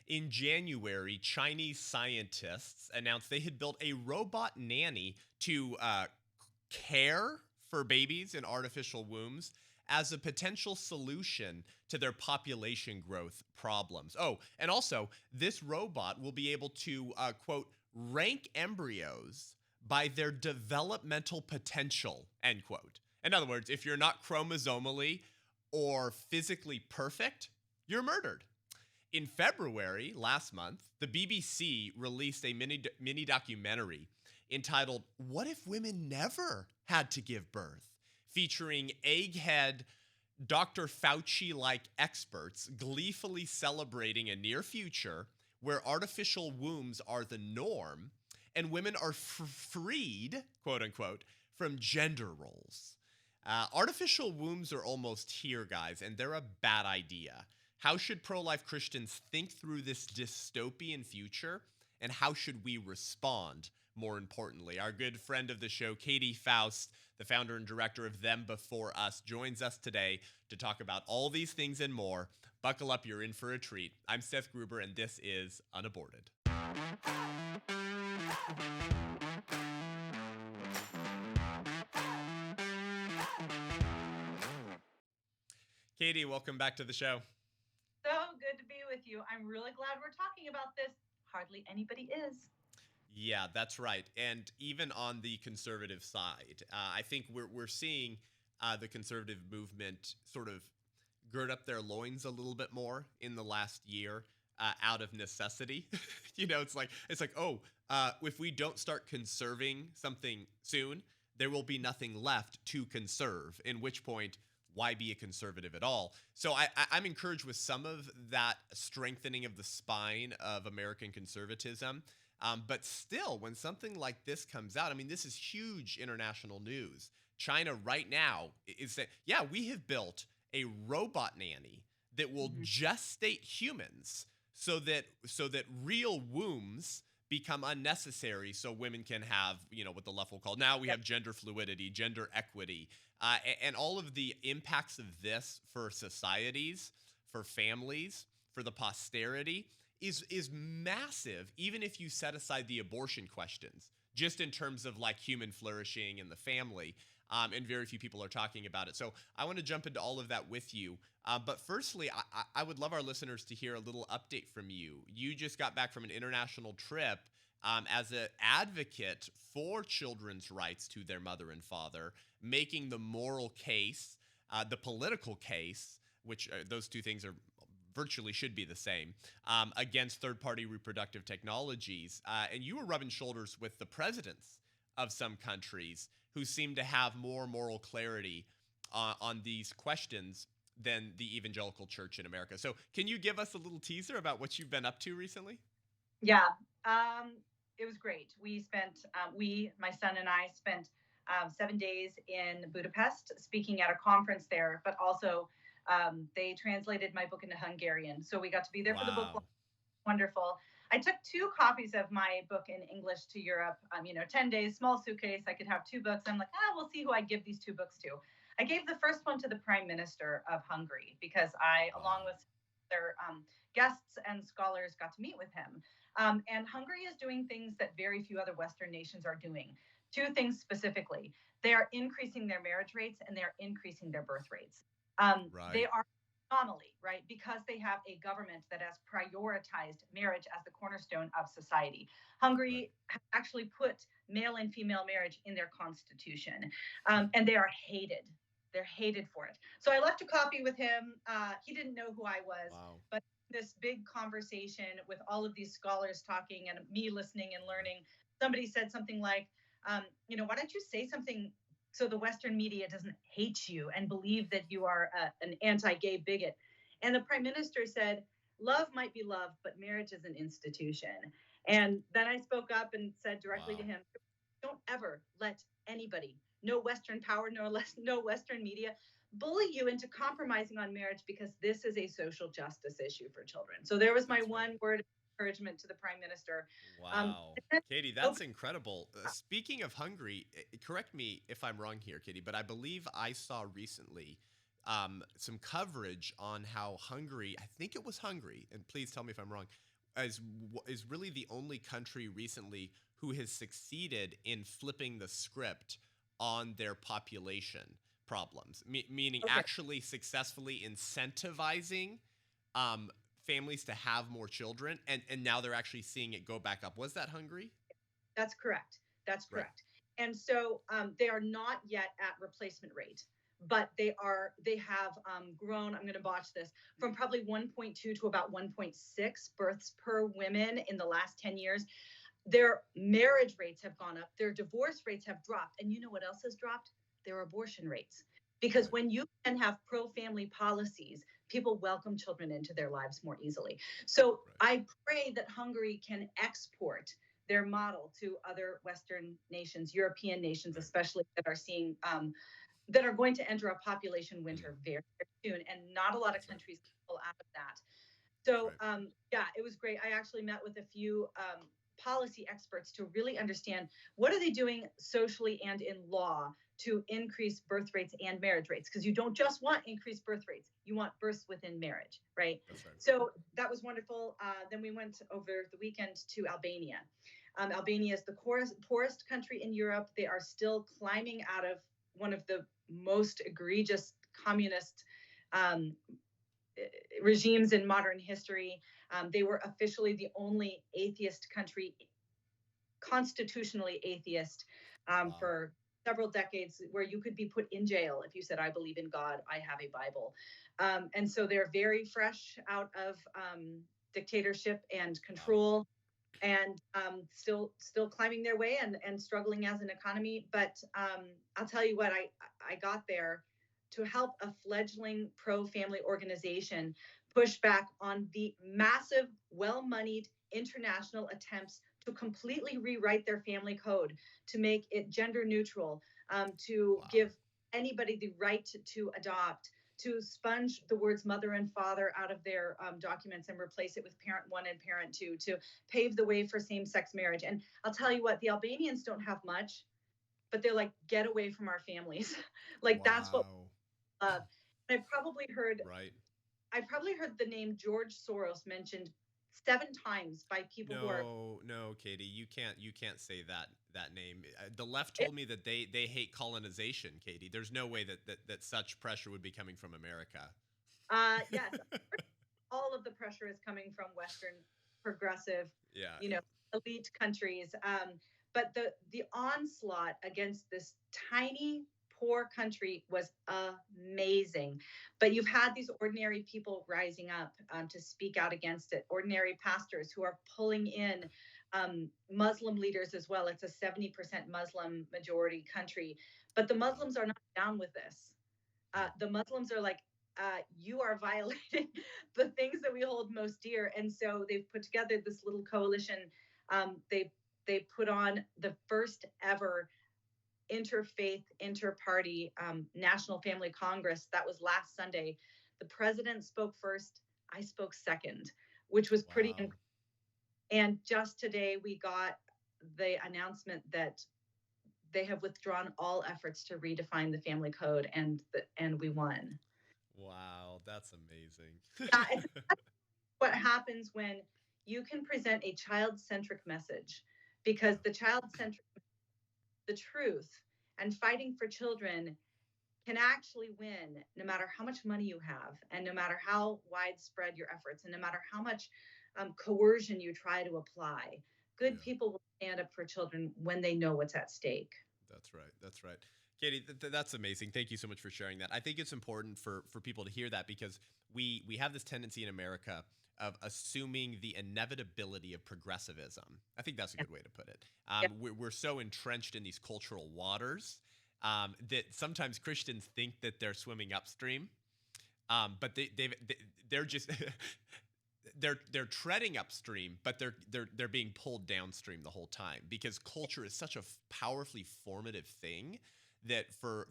In January, Chinese scientists announced they had built a robot nanny to care for babies in artificial wombs as a potential solution to their population growth problems. Oh, and also, this robot will be able to, quote, rank embryos by their developmental potential, end quote. In other words, if you're not chromosomally or physically perfect, you're murdered. In February last month, the BBC released a mini documentary entitled "What If Women Never Had to Give Birth?" featuring egghead Dr. Fauci-like experts gleefully celebrating a near future where artificial wombs are the norm and women are freed, quote unquote, from gender roles. Artificial wombs are almost here, guys, and they're a bad idea. How should pro-life Christians think through this dystopian future, and how should we respond, more importantly? Our good friend of the show, Katy Faust, the founder and director of Them Before Us, joins us today to talk about all these things and more. Buckle up, you're in for a treat. I'm Seth Gruber, and this is UnAborted. Katy, welcome back to the show. So good to be with you. I'm really glad we're talking about this. Hardly anybody is. Yeah, that's right. And even on the conservative side, I think we're seeing the conservative movement sort of gird up their loins a little bit more in the last year out of necessity. It's like oh, if we don't start conserving something soon, there will be nothing left to conserve. In which point, why be a conservative at all? So I'm encouraged with some of that strengthening of the spine of American conservatism. But still, when something like this comes out, I mean, this is huge international news. China right now is saying, yeah, we have built a robot nanny that will gestate humans so that real wombs become unnecessary so women can have, what the left will call, now we have gender fluidity, gender equity, and all of the impacts of this for societies, for families, for the posterity is massive, even if you set aside the abortion questions, just in terms of like human flourishing and the family. And very few people are talking about it. So I want to jump into all of that with you. But firstly, I would love our listeners to hear a little update from you. You just got back from an international trip as an advocate for children's rights to their mother and father, making the moral case, the political case, which those two things are virtually should be the same, against third-party reproductive technologies. And you were rubbing shoulders with the presidents of some countries who seem to have more moral clarity on these questions than the evangelical church in America. So can you give us a little teaser about what you've been up to recently? Yeah, it was great. My son and I spent 7 days in Budapest speaking at a conference there, but also they translated my book into Hungarian. So we got to be there for the book Wow. launch. Wonderful. I took 2 copies of my book in English to Europe. 10 days, small suitcase. I could have 2 books. I'm like, we'll see who I give these 2 books to. I gave the first one to the Prime Minister of Hungary because along with their guests and scholars, got to meet with him. And Hungary is doing things that very few other Western nations are doing. 2 things specifically. They are increasing their marriage rates and they're increasing their birth rates. They Right. are anomaly, right? Because they have a government that has prioritized marriage as the cornerstone of society. Right. Hungary actually put male and female marriage in their constitution, and they are hated. They're hated for it. So I left a copy with him. He didn't know who I was, Wow. but this big conversation with all of these scholars talking and me listening and learning, somebody said something like, why don't you say something so the Western media doesn't hate you and believe that you are an anti-gay bigot? And the Prime Minister said, love might be love, but marriage is an institution. And then I spoke up and said directly to Wow. him, don't ever let anybody, no Western power, no Western media, bully you into compromising on marriage because this is a social justice issue for children. So there was my That's right. one word of encouragement to the Prime Minister. Um, Wow. Katy, oh, that's incredible. Speaking of Hungary, correct me if I'm wrong here, Katy, but I believe I saw recently some coverage on how Hungary, I think it was Hungary, and please tell me if I'm wrong, is really the only country recently who has succeeded in flipping the script on their population problems, meaning Okay, actually successfully incentivizing um, families to have more children, and now they're actually seeing it go back up. Was that Hungary? that's correct. That's Right. correct. And so they are not yet at replacement rate, but they have grown. I'm going to botch this from probably 1.2 to about 1.6 births per women in the last 10 years. Their marriage rates have gone up. Their divorce rates have dropped. And you know what else has dropped? Their abortion rates. Because Right. when you can have pro family policies, people welcome children into their lives more easily. So Right. I pray that Hungary can export their model to other Western nations, European nations, Right. especially that are seeing that are going to enter a population Mm, winter very, very soon, and not a lot of that's right. countries can pull out of that. That's So right. yeah, it was great. I actually met with a few policy experts to really understand what are they doing socially and in law to increase birth rates and marriage rates, because you don't just want increased birth rates, you want births within marriage, right? That's right. So that was wonderful. Then we went over the weekend to Albania. Albania is the poorest country in Europe. They are still climbing out of one of the most egregious communist um, regimes in modern history. They were officially the only atheist country, constitutionally atheist, Wow. for several decades, where you could be put in jail if you said, I believe in God, I have a Bible. And so they're very fresh out of dictatorship and Wow. control, and still climbing their way, and struggling as an economy. But I'll tell you what, I got there to help a fledgling pro family organization push back on the massive, well moneyed international attempts to completely rewrite their family code, to make it gender neutral, to Wow. give anybody the right to adopt, to sponge the words mother and father out of their documents and replace it with parent one and parent two, to pave the way for same sex marriage. And I'll tell you what, the Albanians don't have much, but they're like, get away from our families. Like, that's what Wow. we love. And Right. I probably heard the name George Soros mentioned 7 times by people who are, No, no, Katie, you can't say that name. The left told me that they hate colonization, Katie. There's no way that such pressure would be coming from America. yes, all of the pressure is coming from Western progressive, Yeah, you know, yeah. elite countries. But the onslaught against this tiny, poor country was amazing. But you've had these ordinary people rising up to speak out against it. Ordinary pastors who are pulling in Muslim leaders as well. It's a 70% Muslim majority country, but the Wow. Muslims are not down with this. Mm, The Muslims are like, you are violating the things that we hold most dear. And so they've put together this little coalition. They put on the first ever interfaith, interparty National Family Congress. That was last Sunday. The president spoke first. I spoke second, which was pretty. wow. And just today we got the announcement that they have withdrawn all efforts to redefine the family code, and we won. Wow, that's amazing. Yeah, it's what happens when you can present a child-centric message, because Yeah, the child-centric, the truth, and fighting for children can actually win no matter how much money you have, and no matter how widespread your efforts, and no matter how much coercion you try to apply. Good yeah. people will stand up for children when they know what's at stake. That's right. That's right. Katie, that's amazing. Thank you so much for sharing that. I think it's important for people to hear that, because we have this tendency in America of assuming the inevitability of progressivism. I think that's a good way to put it. Yeah. We're so entrenched in these cultural waters that sometimes Christians think that they're swimming upstream, but they're just they're treading upstream, but they're being pulled downstream the whole time, because culture is such a powerfully formative thing that for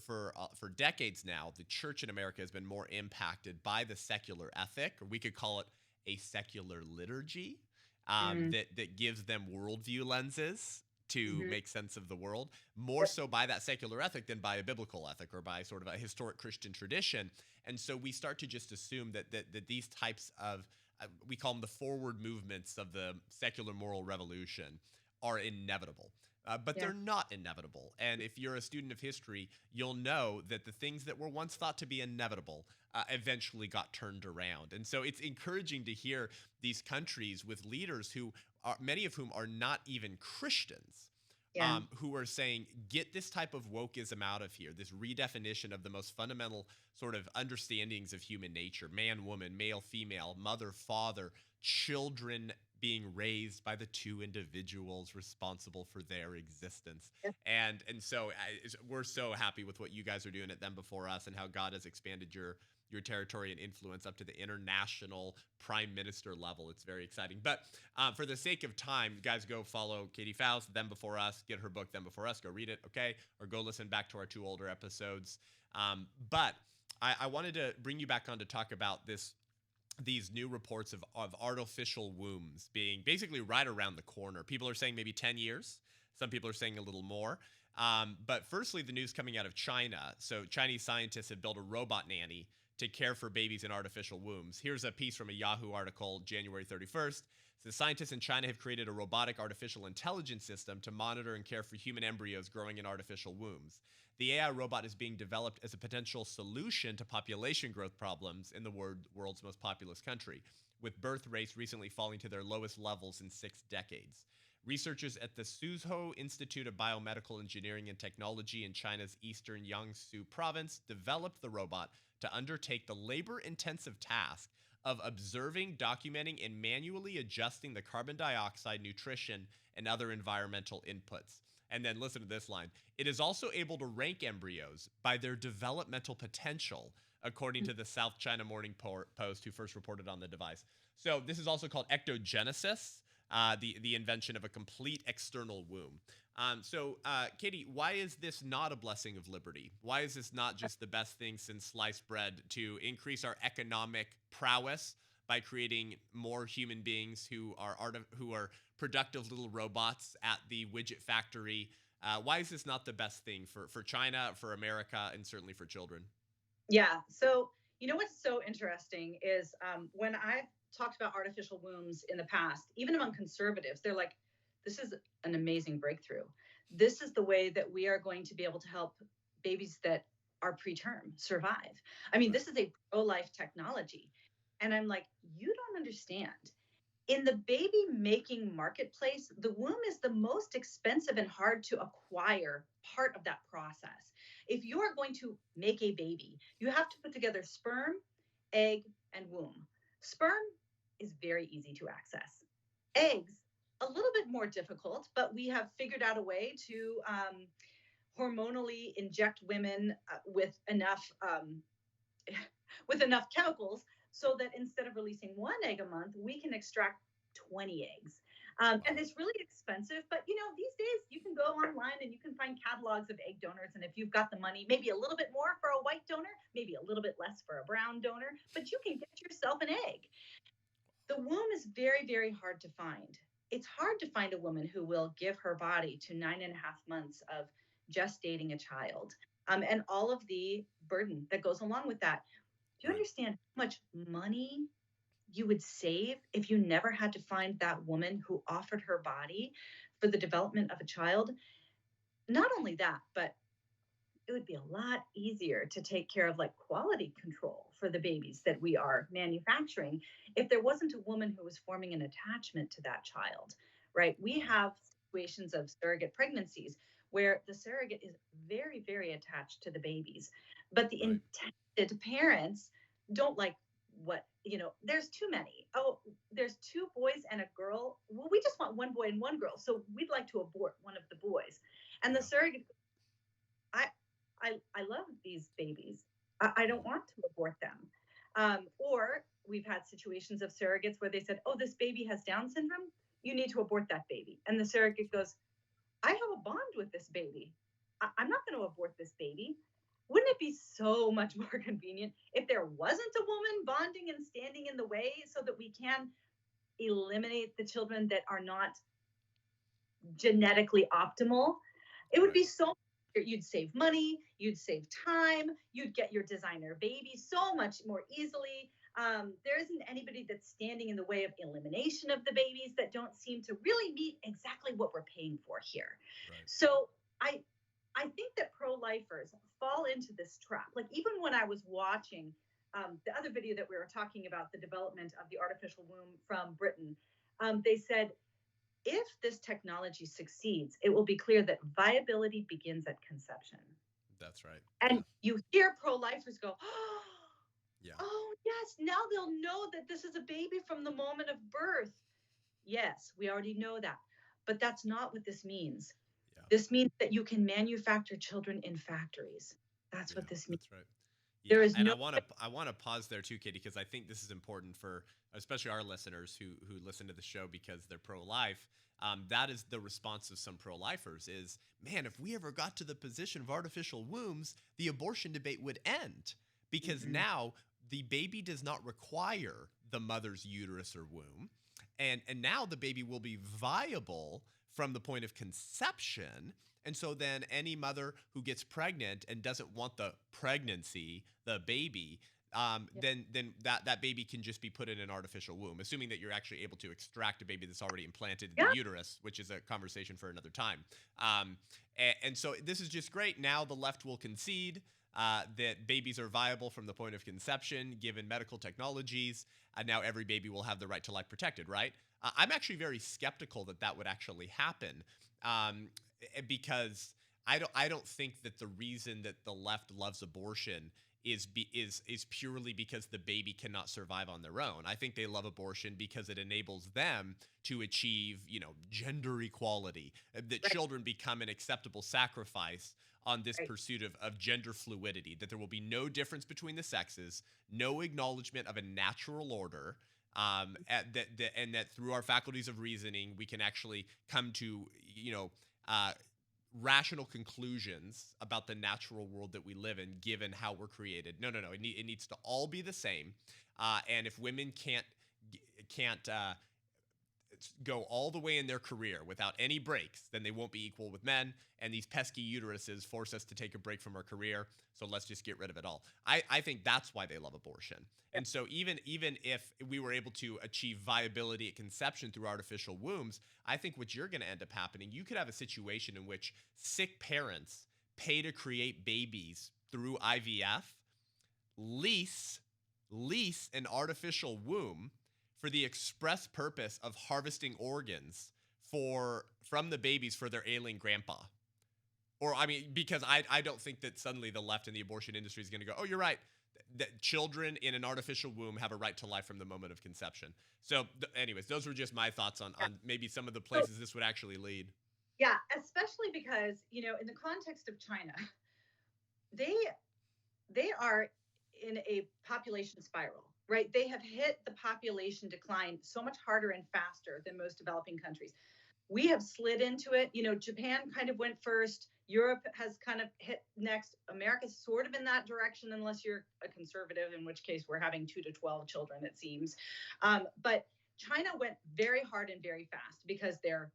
decades now, the church in America has been more impacted by the secular ethic, or we could call it a secular liturgy, Mm-hmm. that gives them worldview lenses to Mm-hmm. make sense of the world, more so by that secular ethic than by a biblical ethic or by sort of a historic Christian tradition. And so we start to just assume that these types of we call them the forward movements of the secular moral revolution, are inevitable. But Yeah. they're not inevitable. And if you're a student of history, you'll know that the things that were once thought to be inevitable eventually got turned around. And so it's encouraging to hear these countries with leaders who are, many of whom are not even Christians, Yeah. who are saying, get this type of wokeism out of here, this redefinition of the most fundamental sort of understandings of human nature, man, woman, male, female, mother, father, children being raised by the two individuals responsible for their existence. Yeah. And so we're so happy with what you guys are doing at Them Before Us and how God has expanded your territory and influence up to the international prime minister level. It's very exciting. But for the sake of time, guys, go follow Katy Faust, Them Before Us, get her book, Them Before Us, go read it, okay? Or go listen back to our 2 older episodes. But I wanted to bring you back on to talk about these new reports of artificial wombs being basically right around the corner. People are saying maybe 10 years. Some people are saying a little more. But firstly, the news coming out of China. So Chinese scientists have built a robot nanny to care for babies in artificial wombs. Here's a piece from a Yahoo article, January 31st. So scientists in China have created a robotic artificial intelligence system to monitor and care for human embryos growing in artificial wombs. The AI robot is being developed as a potential solution to population growth problems in the world's most populous country, with birth rates recently falling to their lowest levels in 6 decades. Researchers at the Suzhou Institute of Biomedical Engineering and Technology in China's eastern Jiangsu province developed the robot to undertake the labor-intensive task of observing, documenting, and manually adjusting the carbon dioxide, nutrition, and other environmental inputs. And then listen to this line. It is also able to rank embryos by their developmental potential, according to the South China Morning Post, who first reported on the device. So this is also called ectogenesis, the invention of a complete external womb. Katy, why is this not a blessing of liberty? Why is this not just the best thing since sliced bread to increase our economic prowess by creating more human beings who are productive little robots at the widget factory? Why is this not the best thing for China, for America, and certainly for children? Yeah. So, what's so interesting is when I've talked about artificial wombs in the past, even among conservatives, they're like, this is an amazing breakthrough. This is the way that we are going to be able to help babies that are preterm survive. I mean, this is a pro-life technology. And I'm like, you don't understand. In the baby making marketplace, the womb is the most expensive and hard to acquire part of that process. If you are going to make a baby, you have to put together sperm, egg, and womb. Sperm is very easy to access. Eggs, a little bit more difficult, but we have figured out a way to hormonally inject women with enough chemicals so that instead of releasing 1 egg a month, we can extract 20 eggs. And it's really expensive, but these days you can go online and you can find catalogs of egg donors. And if you've got the money, maybe a little bit more for a white donor, maybe a little bit less for a brown donor, but you can get yourself an egg. The womb is very, very hard to find. It's hard to find a woman who will give her body to 9.5 months of gestating a child, and all of the burden that goes along with that. Do you understand how much money you would save if you never had to find that woman who offered her body for the development of a child? Not only that, but it would be a lot easier to take care of like quality control for the babies that we are manufacturing if there wasn't a woman who was forming an attachment to that child, right? We have situations of surrogate pregnancies where the surrogate is very, very attached to the babies, but the intended parents don't like what, there's too many. Oh, there's 2 boys and a girl. Well, we just want 1 boy and 1 girl. So we'd like to abort one of the boys. And the surrogate, I love these babies. I don't want to abort them. Or we've had situations of surrogates where they said, oh, this baby has Down syndrome. You need to abort that baby. And the surrogate goes, I have a bond with this baby. I'm not going to abort this baby. Wouldn't it be so much more convenient if there wasn't a woman bonding and standing in the way so that we can eliminate the children that are not genetically optimal? It would be so, you'd save money, you'd save time, you'd get your designer baby so much more easily. There isn't anybody that's standing in the way of elimination of the babies that don't seem to really meet exactly what we're paying for here. Right. So I think that pro-lifers fall into this trap. Like even when I was watching the other video that we were talking about, the development of the artificial womb from Britain, they said if this technology succeeds, it will be clear that viability begins at conception. That's right. And Yeah. you hear pro-lifers go, Yeah. oh, yes, now they'll know that this is a baby from the moment of birth. Yes, we already know that. But that's not what this means. Yeah. This means that you can manufacture children in factories. That's Yeah. what this means. That's right. Yeah, There is and no. I want to pause there too, Katie, because I think this is important for especially our listeners who listen to the show because they're pro-life. That is the response of some pro-lifers is, man, if we ever got to the position of artificial wombs, the abortion debate would end because now the baby does not require the mother's uterus or womb, and now the baby will be viable from the point of conception. And so then any mother who gets pregnant and doesn't want the pregnancy, the baby, then that baby can just be put in an artificial womb, assuming that you're actually able to extract a baby that's already implanted in the uterus, which is a conversation for another time. And so this is just great. Now the left will concede that babies are viable from the point of conception, given medical technologies. And now every baby will have the right to life protected, right? I'm actually very skeptical that that would actually happen. Because I don't think that the reason that the left loves abortion is purely because the baby cannot survive on their own. I think they love abortion because it enables them to achieve, gender equality, that children become an acceptable sacrifice on this pursuit of gender fluidity, that there will be no difference between the sexes, no acknowledgement of a natural order, and that through our faculties of reasoning, we can actually come to, rational conclusions about the natural world that we live in, given how we're created. No. It needs to all be the same. And if women can't go all the way in their career without any breaks, then they won't be equal with men. And these pesky uteruses force us to take a break from our career. So let's just get rid of it all. I think that's why they love abortion. And so even if we were able to achieve viability at conception through artificial wombs, I think what you're going to end up happening, you could have a situation in which sick parents pay to create babies through IVF, lease an artificial womb for the express purpose of harvesting organs from the babies for their ailing grandpa. Or, because I don't think that suddenly the left in the abortion industry is going to go, oh, you're right, that children in an artificial womb have a right to life from the moment of conception. So anyways, those were just my thoughts on maybe some of the places this would actually lead. Yeah, especially because, in the context of China, they are in a population spiral, right? They have hit the population decline so much harder and faster than most developing countries. We have slid into it. Japan kind of went first. Europe has kind of hit next. America's sort of in that direction, unless you're a conservative, in which case we're having 2 to 12 children, it seems. But China went very hard and very fast because their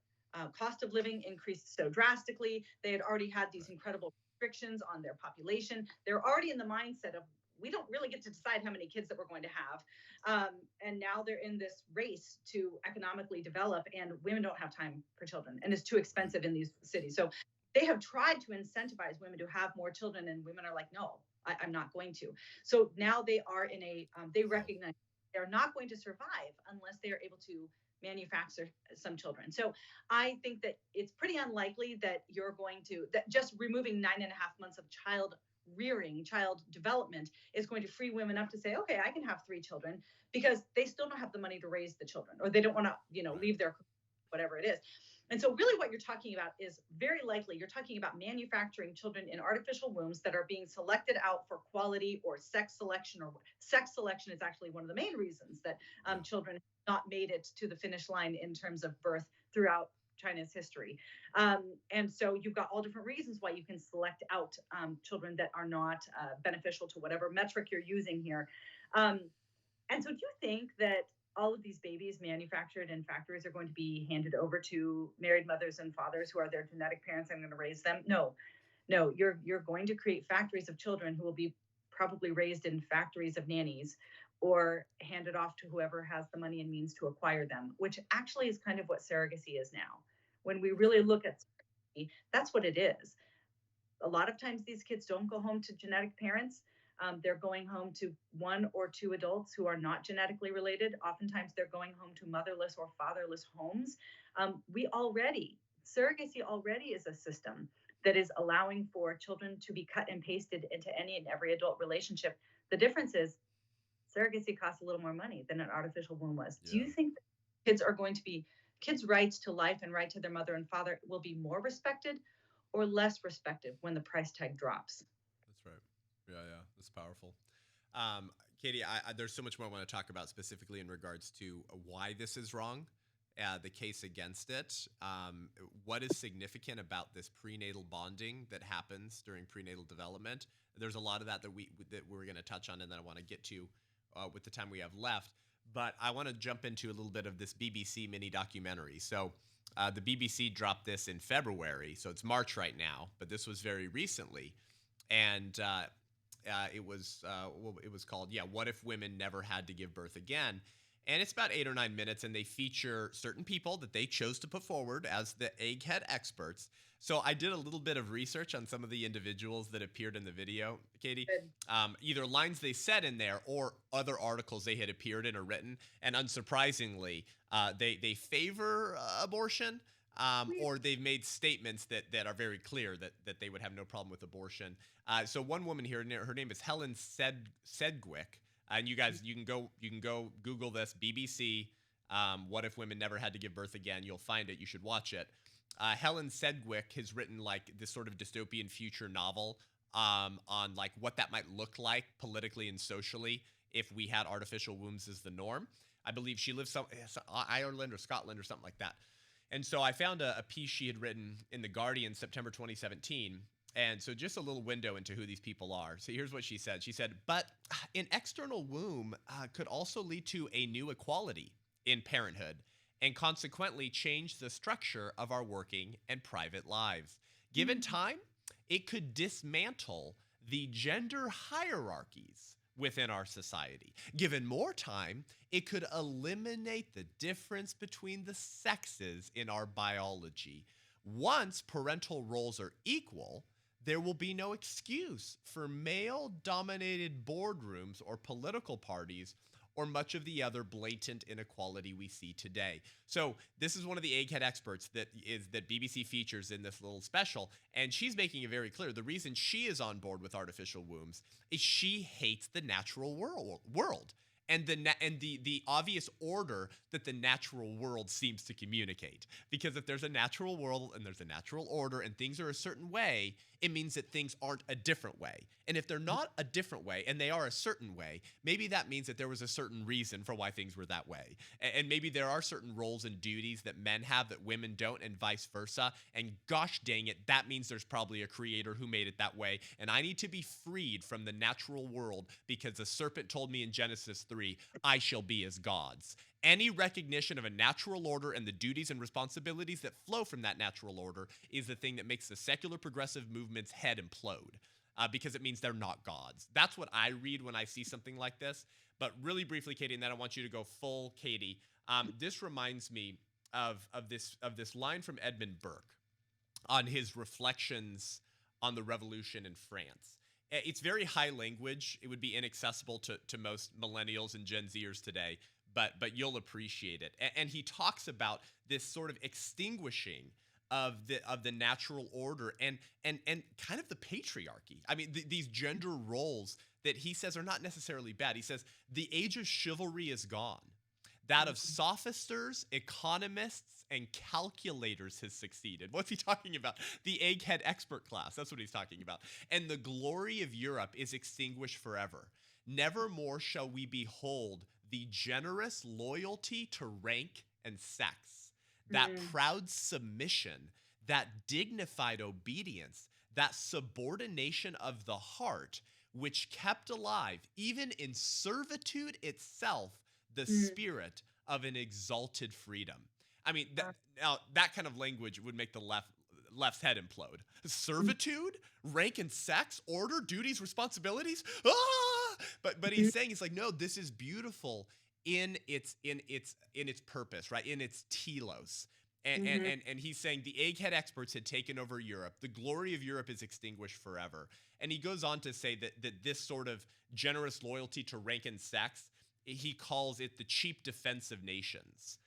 cost of living increased so drastically. They had already had these incredible restrictions on their population. They're already in the mindset of, we don't really get to decide how many kids that we're going to have. And now they're in this race to economically develop, and women don't have time for children, and it's too expensive in these cities. So they have tried to incentivize women to have more children, and women are like, no, I'm not going to. So now they are they recognize they're not going to survive unless they are able to manufacture some children. So I think that it's pretty unlikely that that just removing 9.5 months of child development is going to free women up to say, okay, I can have 3 children, because they still don't have the money to raise the children, or they don't want to, leave their, whatever it is. And so really what you're talking about is very likely you're talking about manufacturing children in artificial wombs that are being selected out for quality or sex selection, or sex selection is actually one of the main reasons that children have not made it to the finish line in terms of birth throughout China's history. And so you've got all different reasons why you can select out children that are not beneficial to whatever metric you're using here. And so do you think that all of these babies manufactured in factories are going to be handed over to married mothers and fathers who are their genetic parents and going to raise them? No, you're going to create factories of children who will be probably raised in factories of nannies, or hand it off to whoever has the money and means to acquire them, which actually is kind of what surrogacy is now. When we really look at surrogacy, that's what it is. A lot of times these kids don't go home to genetic parents. They're going home to one or two adults who are not genetically related. Oftentimes they're going home to motherless or fatherless homes. Surrogacy already is a system that is allowing for children to be cut and pasted into any and every adult relationship. The difference is surrogacy costs a little more money than an artificial womb was. Do Yeah, you think that kids are going to be kids' rights to life and right to their mother and father will be more respected or less respected when the price tag drops? that's right. Yeah, that's powerful. Um, Katie, there's so much more I want to talk about specifically in regards to why this is wrong, the case against it, what is significant about this prenatal bonding that happens during prenatal development. There's a lot of that we're going to touch on, and then I want to get to with the time we have left. But I want to jump into a little bit of this BBC mini documentary. So the BBC dropped this in February, so it's March right now, but this was very recently, and it was called What If Women Never Had to Give Birth Again? And it's about 8 or 9 minutes, and they feature certain people that they chose to put forward as the egghead experts. So I did a little bit of research on some of the individuals that appeared in the video, Katie. Either lines they said in there or other articles they had appeared in or written. And unsurprisingly, they favor abortion. Or they've made statements that are very clear that they would have no problem with abortion. So one woman here, her name is Helen Sedgwick, and you guys you can go Google this BBC. What if women never had to give birth again? You'll find it. You should watch it. Helen Sedgwick has written like this sort of dystopian future novel on like what that might look like politically and socially if we had artificial wombs as the norm. I believe she lives Ireland or Scotland or something like that. And so I found a piece she had written in The Guardian, September 2017. And so just a little window into who these people are. So here's what she said. She said, but an external womb could also lead to a new equality in parenthood and consequently change the structure of our working and private lives. Given time, it could dismantle the gender hierarchies within our society. Given more time, it could eliminate the difference between the sexes in our biology. Once parental roles are equal, there will be no excuse for male-dominated boardrooms or political parties or much of the other blatant inequality we see today. So this is one of the egghead experts that BBC features in this little special, and she's making it very clear the reason she is on board with artificial wombs is she hates the natural world and the obvious order that the natural world seems to communicate. Because if there's a natural world and there's a natural order and things are a certain way, it means that things aren't a different way. And if they're not a different way and they are a certain way, maybe that means that there was a certain reason for why things were that way. And maybe there are certain roles and duties that men have that women don't, and vice versa. And gosh dang it, that means there's probably a creator who made it that way. And I need to be freed from the natural world because the serpent told me in Genesis 3, I shall be as gods. Any recognition of a natural order and the duties and responsibilities that flow from that natural order is the thing that makes the secular progressive movement's head implode, because it means they're not gods. That's what I read when I see something like this. But really briefly, Katie, and then I want you to go full Katie. This reminds me of this line from Edmund Burke on his reflections on the revolution in France. It's very high language. It would be inaccessible to most millennials and Gen Zers today, but you'll appreciate it. And he talks about this sort of extinguishing of the natural order and kind of the patriarchy. I mean, these gender roles that he says are not necessarily bad. He says the age of chivalry is gone. That of sophisters, economists, and calculators has succeeded. What's he talking about? The egghead expert class. That's what he's talking about. And the glory of Europe is extinguished forever. Nevermore shall we behold the generous loyalty to rank and sex, that proud submission, that dignified obedience, that subordination of the heart, which kept alive, even in servitude itself, the spirit of an exalted freedom. I mean, now that kind of language would make the left's head implode. Servitude, rank and sex, order, duties, responsibilities. Ah! but he's saying, he's like, no, this is beautiful in its purpose, right? In its telos. Mm-hmm. And he's saying the egghead experts had taken over Europe. The glory of Europe is extinguished forever. And he goes on to say that this sort of generous loyalty to rank and sex, he calls it the cheap defense of nations.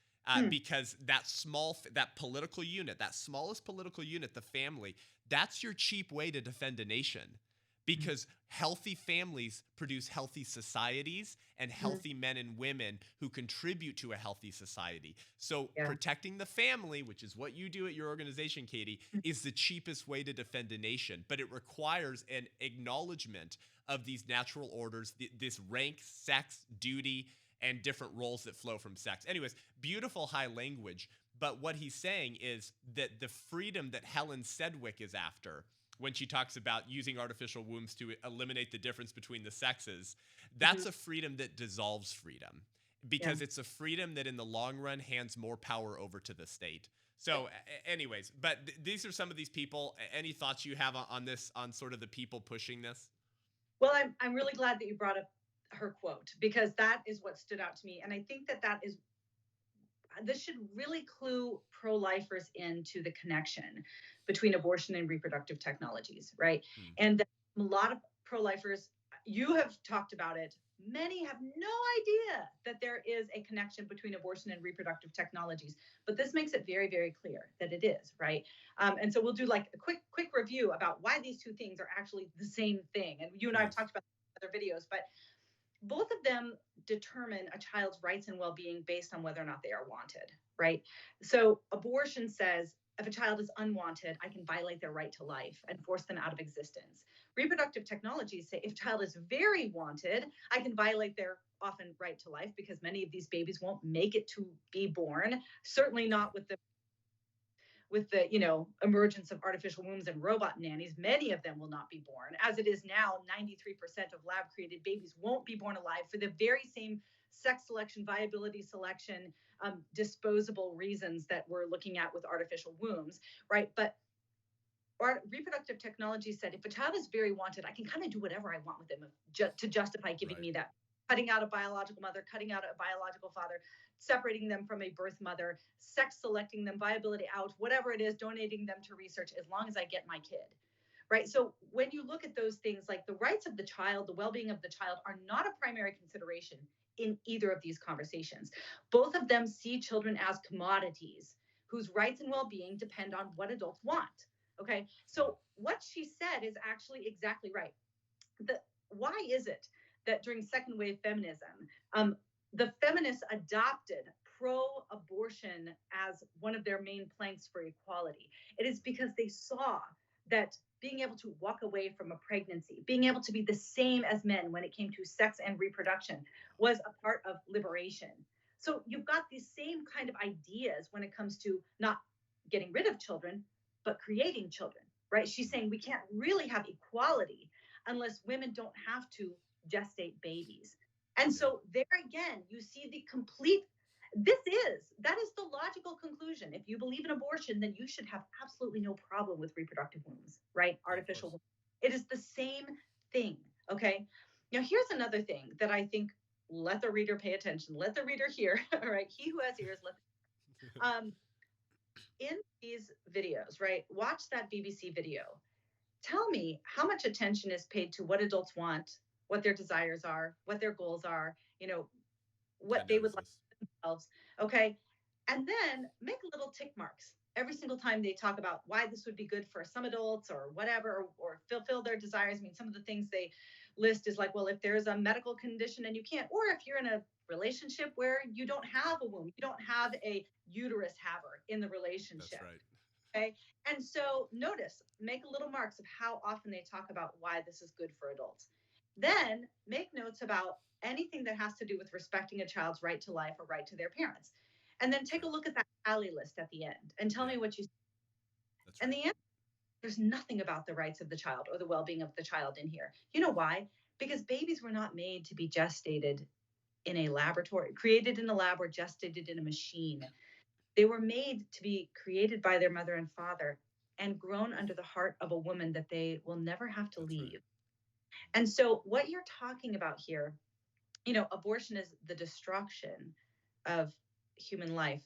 Because that political unit, that smallest political unit, the family, that's your cheap way to defend a nation. Because healthy families produce healthy societies and healthy men and women who contribute to a healthy society. So Yeah. protecting the family, which is what you do at your organization, Katy, is the cheapest way to defend a nation. But it requires an acknowledgement of these natural orders, this rank, sex, duty, and different roles that flow from sex. Anyways, beautiful high language. But what he's saying is that the freedom that Helen Sedgwick is after, when she talks about using artificial wombs to eliminate the difference between the sexes, that's a freedom that dissolves freedom, because it's a freedom that in the long run hands more power over to the state. So anyways, but these are some of these people. Any thoughts you have on this, on sort of the people pushing this? Well, I'm really glad that you brought up her quote, because that is what stood out to me. And I think this should really clue pro-lifers into the connection between abortion and reproductive technologies, right? And a lot of pro-lifers, you have talked about it, many have no idea that there is a connection between abortion and reproductive technologies, but this makes it very, very clear that it is, right? And so we'll do like a quick review about why these two things are actually the same thing. And you and I have talked about other videos, but both of them determine a child's rights and well-being based on whether or not they are wanted, right? So abortion says if a child is unwanted, I can violate their right to life and force them out of existence. Reproductive technologies say if a child is very wanted, I can violate their often right to life, because many of these babies won't make it to be born, certainly not with the emergence of artificial wombs and robot nannies. Many of them will not be born. As it is now, 93% of lab created babies won't be born alive for the very same sex selection, viability selection, disposable reasons that we're looking at with artificial wombs, right? But reproductive technology said if a child is very wanted, I can kind of do whatever I want with them to justify giving me that. Cutting out a biological mother, cutting out a biological father, separating them from a birth mother, sex selecting them, viability out, whatever it is, donating them to research, as long as I get my kid, right? So when you look at those things, like the rights of the child, the well-being of the child, are not a primary consideration in either of these conversations. Both of them see children as commodities whose rights and well-being depend on what adults want. Okay, so what she said is actually exactly right. Why is it that during second wave feminism, the feminists adopted pro-abortion as one of their main planks for equality? It is because they saw that being able to walk away from a pregnancy, being able to be the same as men when it came to sex and reproduction, was a part of liberation. So you've got these same kind of ideas when it comes to not getting rid of children, but creating children, right? She's saying we can't really have equality unless women don't have to gestate babies. And so there again, you see the complete, that is the logical conclusion. If you believe in abortion, then you should have absolutely no problem with reproductive wombs, right? Artificial wombs. It is the same thing, okay? Now, here's another thing that I think, let the reader pay attention, let the reader hear, all right? He who has ears, in these videos, right? Watch that BBC video. Tell me how much attention is paid to what adults want, what their desires are, what their goals are, what they would like themselves. Okay. And then make little tick marks every single time they talk about why this would be good for some adults or whatever, or fulfill their desires. I mean, some of the things they list is like, well, if there's a medical condition and you can't, or if you're in a relationship where you don't have a womb, you don't have a uterus haver in the relationship. That's right. Okay. And so notice, make little marks of how often they talk about why this is good for adults. Then make notes about anything that has to do with respecting a child's right to life or right to their parents. And then take a look at that tally list at the end and tell me what you see. That's right. And the answer, there's nothing about the rights of the child or the well-being of the child in here. You know why? Because babies were not made to be gestated in a laboratory, created in a lab, or gestated in a machine. They were made to be created by their mother and father and grown under the heart of a woman that they will never have to leave. And so, what you're talking about here, abortion is the destruction of human life.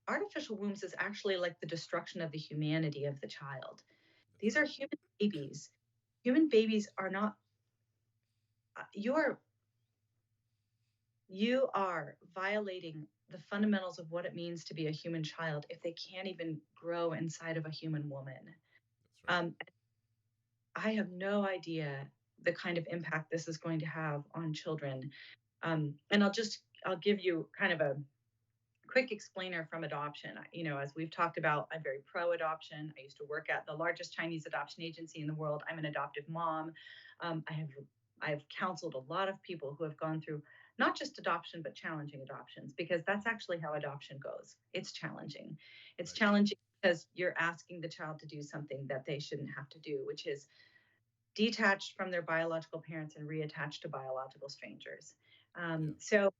Artificial wombs is actually like the destruction of the humanity of the child. That's These are right. human babies. Human babies are not, you're you are violating the fundamentals of what it means to be a human child if they can't even grow inside of a human woman. That's right. Um, I have no idea the kind of impact this is going to have on children. And I'll give you kind of a quick explainer from adoption. As we've talked about, I'm very pro adoption. I used to work at the largest Chinese adoption agency in the world. I'm an adoptive mom. I've counseled a lot of people who have gone through not just adoption but challenging adoptions, because that's actually how adoption goes. It's challenging. It's Right. challenging because you're asking the child to do something that they shouldn't have to do, which is detached from their biological parents and reattached to biological strangers. Yeah.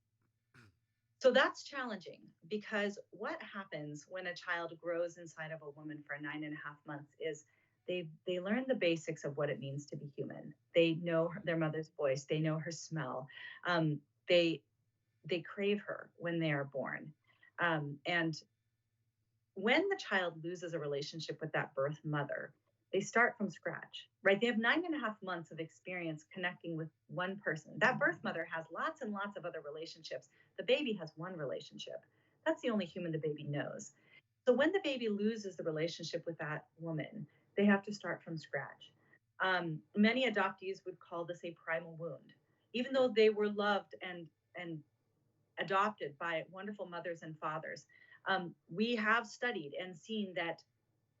So that's challenging, because what happens when a child grows inside of a woman for 9.5 months is they learn the basics of what it means to be human. They know their mother's voice. They know her smell. Um, they they crave her when they are born, and when the child loses a relationship with that birth mother, they start from scratch, right? They have 9.5 months of experience connecting with one person. That birth mother has lots and lots of other relationships. The baby has one relationship. That's the only human the baby knows. So when the baby loses the relationship with that woman, they have to start from scratch. Many adoptees would call this a primal wound, even though they were loved and adopted by wonderful mothers and fathers. We have studied and seen that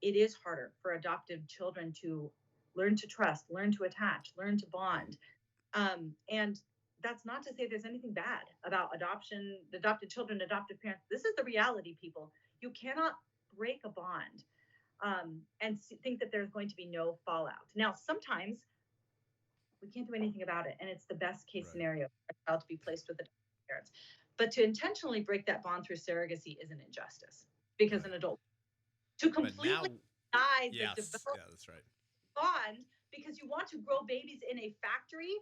it is harder for adoptive children to learn to trust, learn to attach, learn to Yeah. bond. And that's not to say there's anything bad about adoption, adopted children, adoptive parents. This is the reality, people. You cannot break a bond and think that there's going to be no fallout. Now, sometimes we can't do anything about it, and it's the best case Right. scenario for a child to be placed with adoptive parents. But to intentionally break that bond through surrogacy is an injustice, because Right. an adult to But now, completely deny the yes. development Yeah, that's right. bond because you want to grow babies in a factory.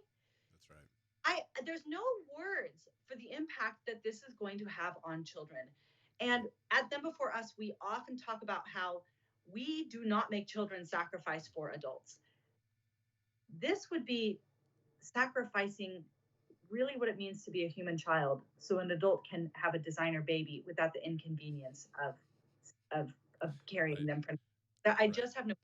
That's right. There's no words for the impact that this is going to have on children. And at Them Before Us, we often talk about how we do not make children sacrifice for adults. This would be sacrificing really what it means to be a human child so an adult can have a designer baby without the inconvenience of of carrying Right. them from that. I Right. just have no.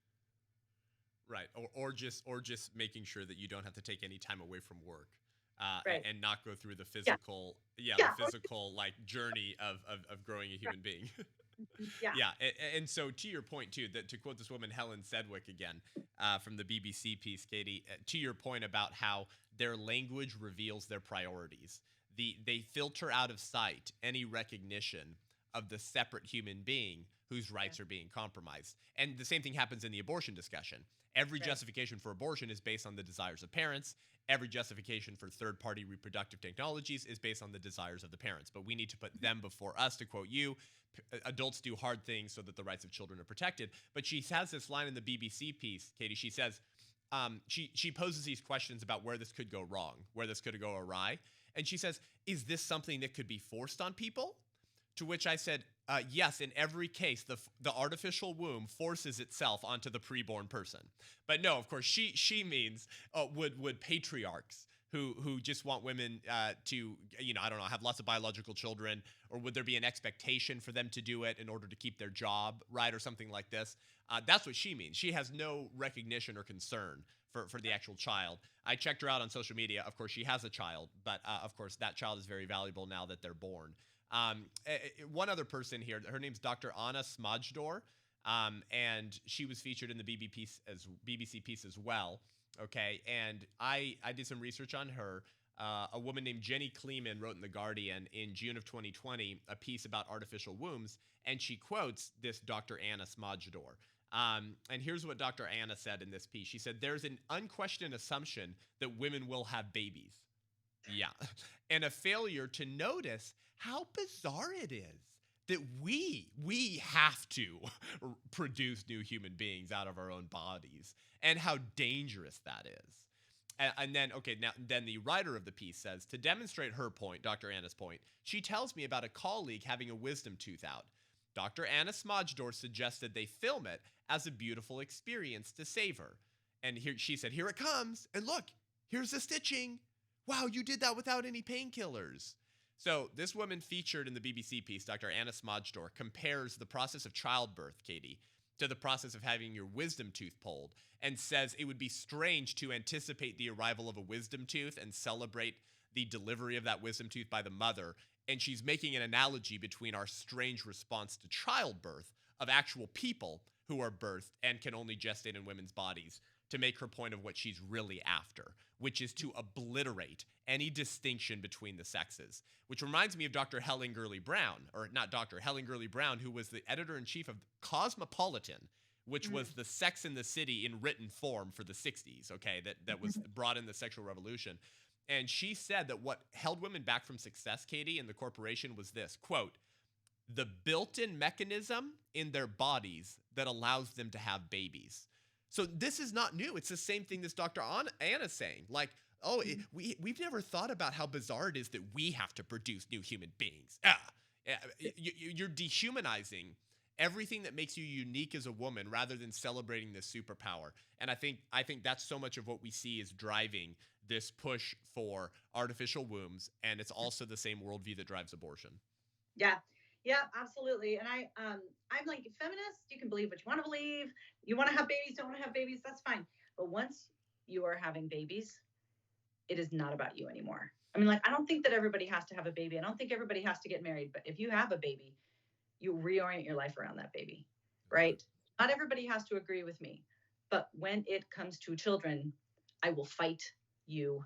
Right. Or just making sure that you don't have to take any time away from work. Right. And not go through Yeah. the Yeah. physical like journey of growing a Right. human being. Yeah. Yeah, and so to your point too, that to quote this woman Helen Sedgwick again from the BBC piece, Katie, to your point about how their language reveals their priorities. They filter out of sight any recognition of the separate human being whose Yeah. rights are being compromised. And the same thing happens in the abortion discussion. Every Right. justification for abortion is based on the desires of parents. Every justification for third party reproductive technologies is based on the desires of the parents. But we need to put them before us, to quote you. Adults do hard things so that the rights of children are protected. But she has this line in the BBC piece, Katie. She says, she poses these questions about where this could go wrong, where this could go awry. And she says, is this something that could be forced on people? To which I said, yes, in every case, the artificial womb forces itself onto the preborn person. But no, of course, she means would patriarchs who just want women to, I don't know, have lots of biological children, or would there be an expectation for them to do it in order to keep their job, right, or something like this? That's what she means. She has no recognition or concern for the actual child. I checked her out on social media. Of course, she has a child, but of course, that child is very valuable now that they're born. One other person here, her name's Dr. Anna Smajdor, and she was featured in the BBC piece as well. Okay, and I did some research on her. A woman named Jenny Kleeman wrote in The Guardian in June of 2020 a piece about artificial wombs, and she quotes this Dr. Anna Smajdor. And here's what Dr. Anna said in this piece. She said, there's an unquestioned assumption that women will have babies. Yeah. And a failure to notice how bizarre it is that we have to produce new human beings out of our own bodies, and how dangerous that is. And then, okay, now then the writer of the piece says, to demonstrate her point, Dr. Anna's point, she tells me about a colleague having a wisdom tooth out. Dr. Anna Smojdor suggested they film it as a beautiful experience to save her. And here she said, here it comes. And look, here's the stitching. Wow, you did that without any painkillers. So this woman featured in the BBC piece, Dr. Anna Smojdor, compares the process of childbirth, Katy, to the process of having your wisdom tooth pulled, and says it would be strange to anticipate the arrival of a wisdom tooth and celebrate the delivery of that wisdom tooth by the mother. And she's making an analogy between our strange response to childbirth of actual people who are birthed and can only gestate in women's bodies, to make her point of what she's really after, which is to obliterate any distinction between the sexes. Which reminds me of Dr. Helen Gurley Brown, or not Dr. Helen Gurley Brown, who was the editor-in-chief of Cosmopolitan, which was the Sex and the City in written form for the 60s, okay, that was brought in the sexual revolution. And she said that what held women back from success, Katy, in the corporation was this, quote, the built-in mechanism in their bodies that allows them to have babies. So this is not new. It's the same thing this Dr. Anna's saying. Like, we've never thought about how bizarre it is that we have to produce new human beings. You're dehumanizing everything that makes you unique as a woman rather than celebrating this superpower. And I think that's so much of what we see is driving this push for artificial wombs, and it's also the same worldview that drives abortion. Yeah. Yeah, absolutely. And I'm like, feminist, you can believe what you want to believe. You want to have babies, don't want to have babies, that's fine. But once you are having babies, it is not about you anymore. I mean, like, I don't think that everybody has to have a baby. I don't think everybody has to get married. But if you have a baby, you reorient your life around that baby, right? Not everybody has to agree with me. But when it comes to children, I will fight you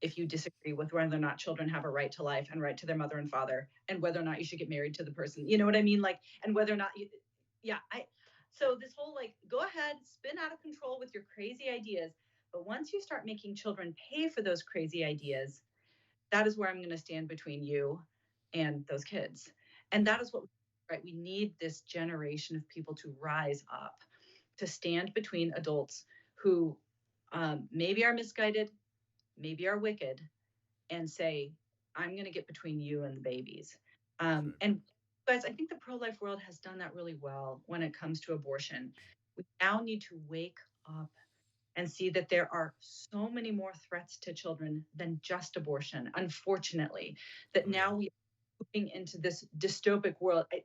if you disagree with whether or not children have a right to life and right to their mother and father, and whether or not you should get married to the person, you know what I mean? Like, and whether or not so this whole, like, go ahead, spin out of control with your crazy ideas. But once you start making children pay for those crazy ideas, that is where I'm going to stand between you and those kids. And that is what, right? We need this generation of people to rise up, to stand between adults who maybe are misguided, maybe are wicked, and say, I'm going to get between you and the babies. And guys, I think the pro-life world has done that really well when it comes to abortion. We now need to wake up and see that there are so many more threats to children than just abortion, unfortunately, that now we are moving into this dystopic world. It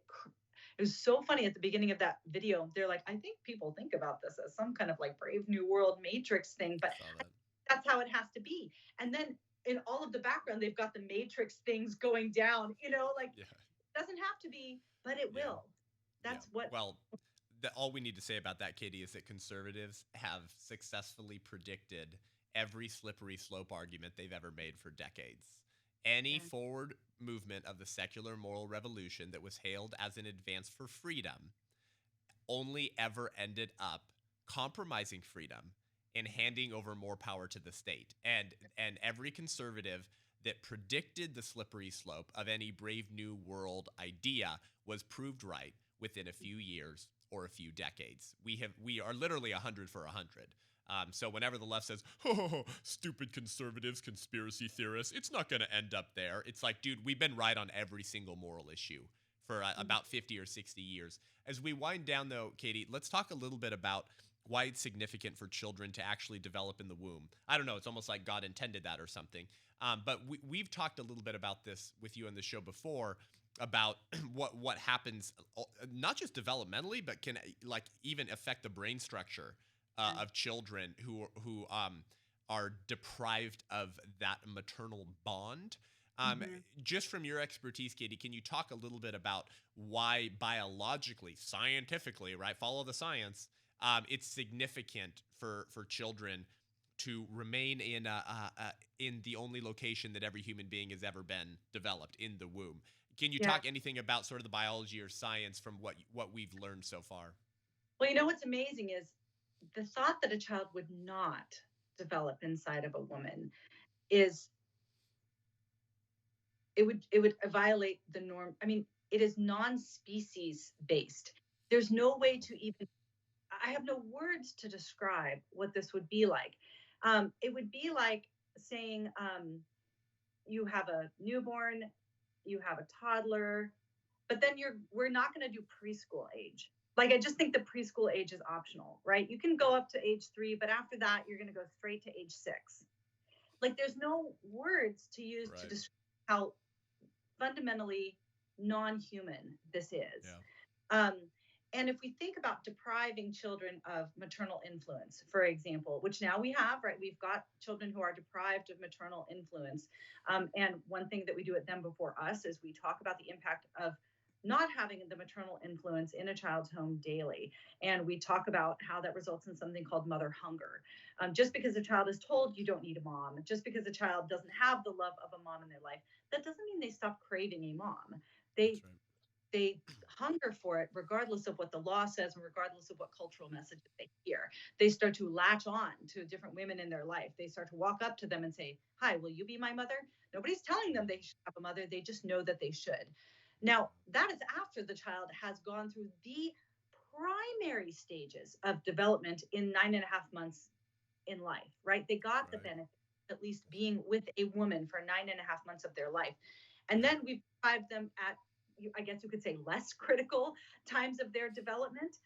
was so funny at the beginning of that video. They're like, I think people think about this as some kind of like Brave New World Matrix thing, but that's how it has to be. And then in all of the background, they've got the Matrix things going down, like it doesn't have to be, but it will. That's what. Well, all we need to say about that, Katy, is that conservatives have successfully predicted every slippery slope argument they've ever made for decades. Any forward movement of the secular moral revolution that was hailed as an advance for freedom only ever ended up compromising freedom and handing over more power to the state. And every conservative that predicted the slippery slope of any Brave New World idea was proved right within a few years or a few decades. We are literally 100 for 100. So whenever the left says, oh, stupid conservatives, conspiracy theorists, it's not going to end up there. It's like, dude, we've been right on every single moral issue for about 50 or 60 years. As we wind down, though, Katy, let's talk a little bit about why it's significant for children to actually develop in the womb. I don't know. It's almost like God intended that or something. But we've talked a little bit about this with you on the show before, about what happens, not just developmentally, but can like even affect the brain structure of children who are deprived of that maternal bond. Just from your expertise, Katy, can you talk a little bit about why biologically, scientifically, right, follow the science, it's significant for children to remain in the only location that every human being has ever been developed, in the womb? Can you talk anything about sort of the biology or science from what we've learned so far? Well, what's amazing is the thought that a child would not develop inside of a woman is it would violate the norm. I mean, it is non-species based. There's no way to even, I have no words to describe what this would be like. It would be like saying you have a newborn, you have a toddler, but then we're not going to do preschool age. Like, I just think the preschool age is optional, right? You can go up to age 3, but after that, you're going to go straight to age 6. Like, there's no words to use to describe how fundamentally non-human this is. Yeah. And if we think about depriving children of maternal influence, for example, which now we have, right? We've got children who are deprived of maternal influence. And one thing that we do at Them Before Us is we talk about the impact of not having the maternal influence in a child's home daily. And we talk about how that results in something called mother hunger. Just because a child is told you don't need a mom, just because a child doesn't have the love of a mom in their life, that doesn't mean they stop craving a mom. They hunger for it regardless of what the law says and regardless of what cultural messages they hear. They start to latch on to different women in their life. They start to walk up to them and say, "Hi, will you be my mother?" Nobody's telling them they should have a mother. They just know that they should. Now, that is after the child has gone through the primary stages of development in 9.5 months in life, right? They got the benefit, at least being with a woman for 9.5 months of their life. And then we deprived them at, I guess you could say, less critical times of their development,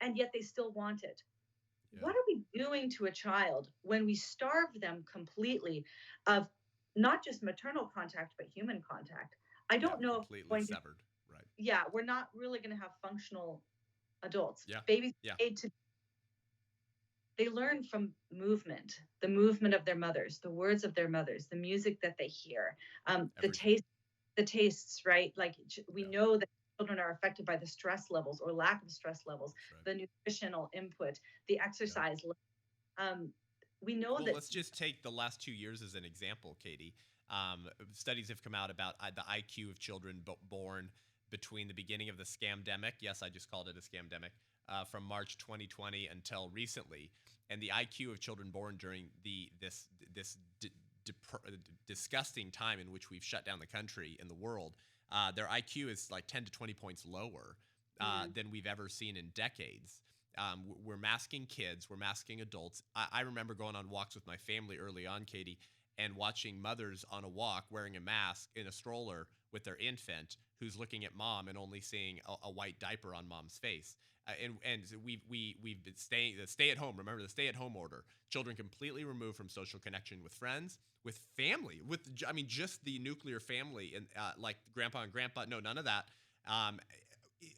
and yet they still want it. Yeah. What are we doing to a child when we starve them completely of not just maternal contact, but human contact? I don't know if completely severed. Right. Yeah, we're not really going to have functional adults. Yeah. Babies they learn from movement, the movement of their mothers, the words of their mothers, the music that they hear, the tastes, right? Like, we know that children are affected by the stress levels or lack of stress levels, the nutritional input, the exercise. We know that. Let's just take the last 2 years as an example, Katy. Studies have come out about the IQ of children born between the beginning of the scamdemic. Yes, I just called it a scamdemic. From March 2020 until recently, and the IQ of children born during this disgusting time in which we've shut down the country and the world, their IQ is like 10 to 20 points lower than we've ever seen in decades. We're masking kids, we're masking adults. I remember going on walks with my family early on, Katy, and watching mothers on a walk wearing a mask in a stroller with their infant who's looking at mom and only seeing a white diaper on mom's face. And we've been stay at home. Remember the stay at home order. Children completely removed from social connection with friends, with family, just the nuclear family, and like grandpa and grandpa. No, none of that.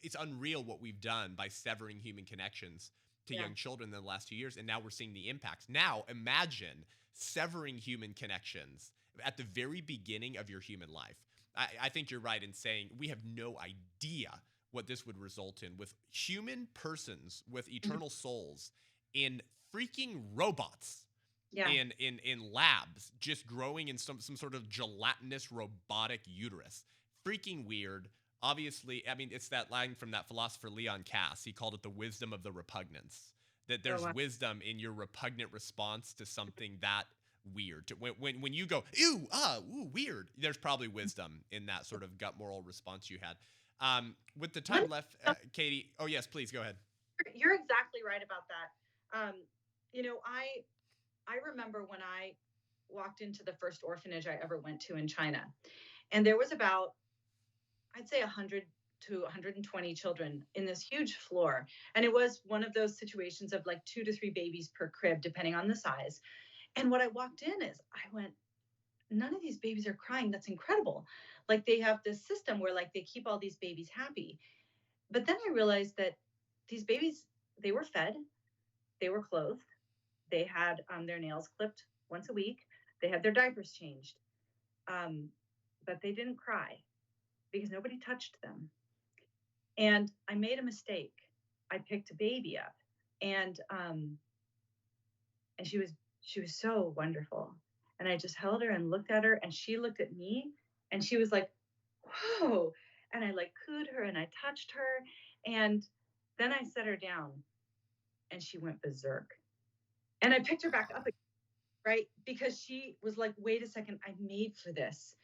It's unreal what we've done by severing human connections to young children in the last 2 years, and now we're seeing the impacts. Now imagine severing human connections at the very beginning of your human life. I think you're right in saying we have no idea what this would result in with human persons with eternal souls in freaking robots, in labs, just growing in some sort of gelatinous robotic uterus. Freaking weird. Obviously, it's that line from that philosopher Leon Kass. He called it the wisdom of the repugnance, that there's wisdom in your repugnant response to something that weird. When you go, ew, ooh, weird, there's probably wisdom in that sort of gut moral response you had. With the time left, Katy. Oh yes, please go ahead. You're exactly right about that. I remember when I walked into the first orphanage I ever went to in China, and there was about, I'd say, 100 to 120 children in this huge floor, and it was one of those situations of like 2 to 3 babies per crib, depending on the size. And what I walked in is, I went, none of these babies are crying. That's incredible. Like, they have this system where like they keep all these babies happy. But then I realized that these babies, they were fed, they were clothed, they had their nails clipped once a week, they had their diapers changed, but they didn't cry because nobody touched them. And I made a mistake. I picked a baby up, and she was so wonderful. And I just held her and looked at her, and she looked at me, and she was like, whoa. And I like cooed her and I touched her. And then I set her down and she went berserk. And I picked her back up again, right? Because she was like, wait a second, I made for this.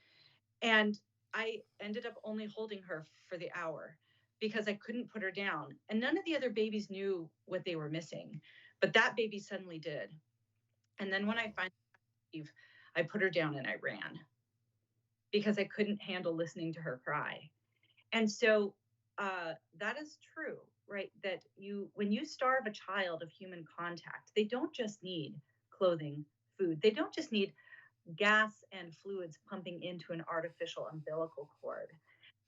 And I ended up only holding her for the hour because I couldn't put her down. And none of the other babies knew what they were missing, but that baby suddenly did. And then when I Oh, finally leave, I put her down and I ran because I couldn't handle listening to her cry. And so that is true, right? That when you starve a child of human contact, they don't just need clothing, food. They don't just need gas and fluids pumping into an artificial umbilical cord.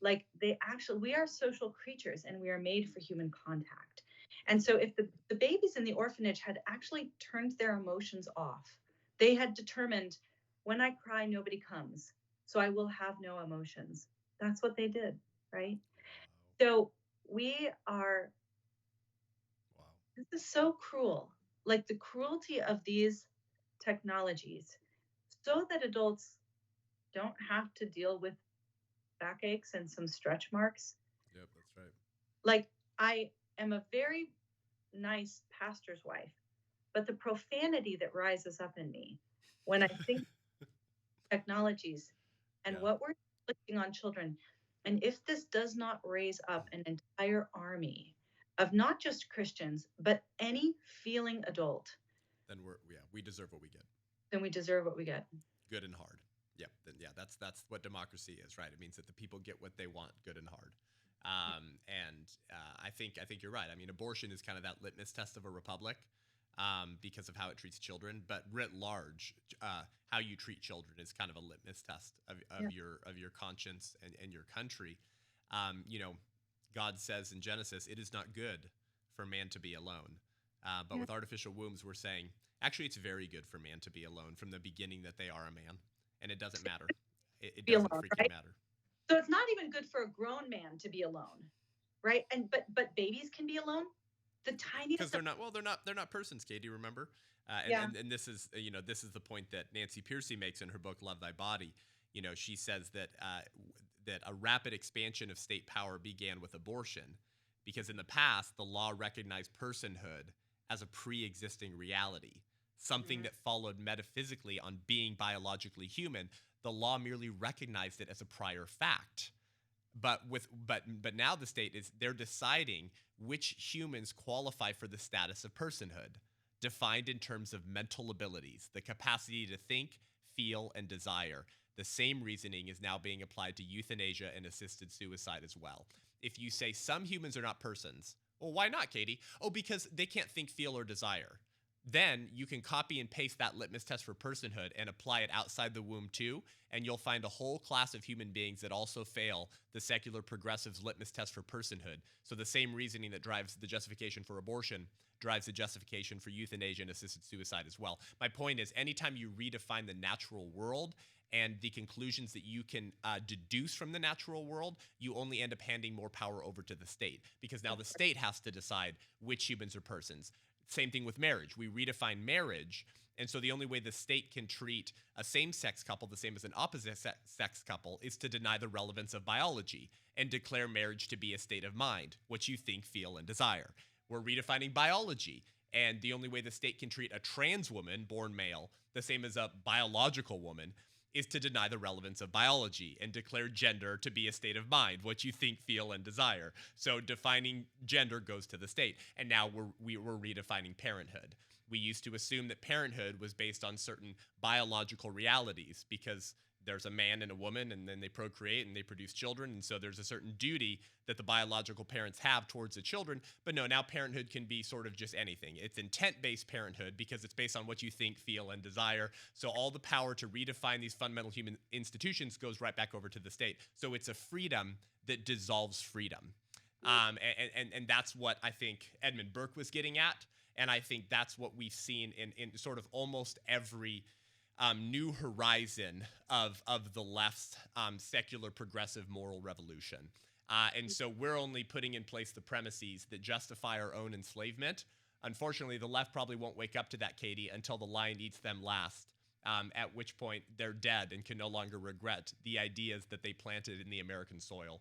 Like we are social creatures and we are made for human contact. And so if the babies in the orphanage had actually turned their emotions off, they had determined, when I cry, nobody comes. So I will have no emotions. That's what they did, right? wow. So we are, Wow. this is so cruel. Like the cruelty of these technologies, so that adults don't have to deal with backaches and some stretch marks. Yep, that's right. Like, I am a very nice pastor's wife, but the profanity that rises up in me when I think technologies and Yeah. what we're inflicting on children, and if this does not raise up an entire army of not just Christians, but any feeling adult, Then we deserve what we get. then we deserve what we get. Good and hard. Yep. Then yeah, that's what democracy is, right? It means that the people get what they want, good and hard. I think you're right. I mean, abortion is kind of that litmus test of a republic, because of how it treats children. But writ large, how you treat children is kind of a litmus test Yeah. of your conscience and your country. You know, God says in Genesis, "It is not good for man to be alone." But Yeah. with artificial wombs, we're saying actually it's very good for man to be alone from the beginning that they are a man, and it doesn't matter. It Be doesn't alone, freaking right? matter. So it's not even good for a grown man to be alone, right? And but babies can be alone. The Because tiniest of, they're not persons, Katie. Remember, yeah, and this is this is the point that Nancy Pearcey makes in her book Love Thy Body. She says that that a rapid expansion of state power began with abortion, because in the past the law recognized personhood as a pre-existing reality, something mm, that followed metaphysically on being biologically human. The law merely recognized it as a prior fact. But now the state is they're deciding which humans qualify for the status of personhood, defined in terms of mental abilities, the capacity to think, feel, and desire. The same reasoning is now being applied to euthanasia and assisted suicide as well. If you say some humans are not persons, well, why not, Katie? Oh, because they can't think, feel, or desire. Then you can copy and paste that litmus test for personhood and apply it outside the womb too, and you'll find a whole class of human beings that also fail the secular progressives litmus test for personhood. So the same reasoning that drives the justification for abortion drives the justification for euthanasia and assisted suicide as well. My point is, anytime you redefine the natural world and the conclusions that you can deduce from the natural world, you only end up handing more power over to the state, because now the state has to decide which humans are persons. Same thing with marriage. We redefine marriage. And so the only way the state can treat a same sex couple the same as an opposite sex couple is to deny the relevance of biology and declare marriage to be a state of mind, what you think, feel, and desire. We're redefining biology. And the only way the state can treat a trans woman born male the same as a biological woman is to deny the relevance of biology and declare gender to be a state of mind, what you think, feel, and desire. So defining gender goes to the state. And now we're redefining parenthood. We used to assume that parenthood was based on certain biological realities, because there's a man and a woman, and then they procreate and they produce children. And so there's a certain duty that the biological parents have towards the children. But no, now parenthood can be sort of just anything. It's intent-based parenthood because it's based on what you think, feel, and desire. So all the power to redefine these fundamental human institutions goes right back over to the state. So it's a freedom that dissolves freedom. And that's what I think Edmund Burke was getting at. And I think that's what we've seen in sort of almost every new horizon of the left's secular progressive moral revolution. And so we're only putting in place the premises that justify our own enslavement. Unfortunately, the left probably won't wake up to that, Katie, until the lion eats them last, at which point they're dead and can no longer regret the ideas that they planted in the American soil.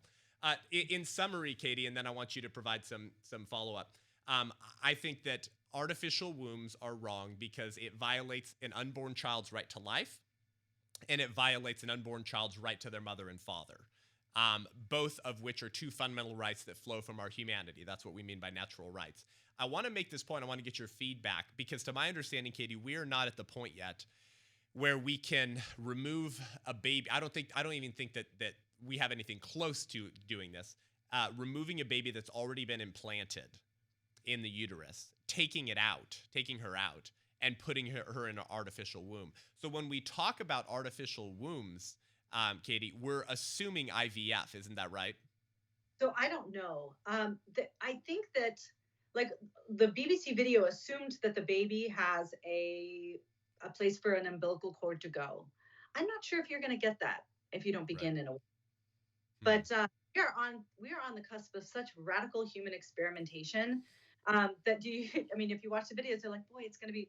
In summary, Katie, and then I want you to provide some follow up. I think that artificial wombs are wrong because it violates an unborn child's right to life, and it violates an unborn child's right to their mother and father. both of which are two fundamental rights that flow from our humanity. That's what we mean by natural rights. I want to make this point. I want to get your feedback because, to my understanding, Katy, we are not at the point yet where we can remove a baby. I don't even think that we have anything close to doing this. Removing a baby that's already been implanted in the uterus, taking her out, and putting her in an artificial womb. So when we talk about artificial wombs, Katy, we're assuming IVF, isn't that right? So I don't know. I think that, like, the BBC video assumed that the baby has a place for an umbilical cord to go. I'm not sure if you're going to get that if you don't begin in a. But we are on the cusp of such radical human experimentation that if you watch the videos, they're like, boy, it's going to be.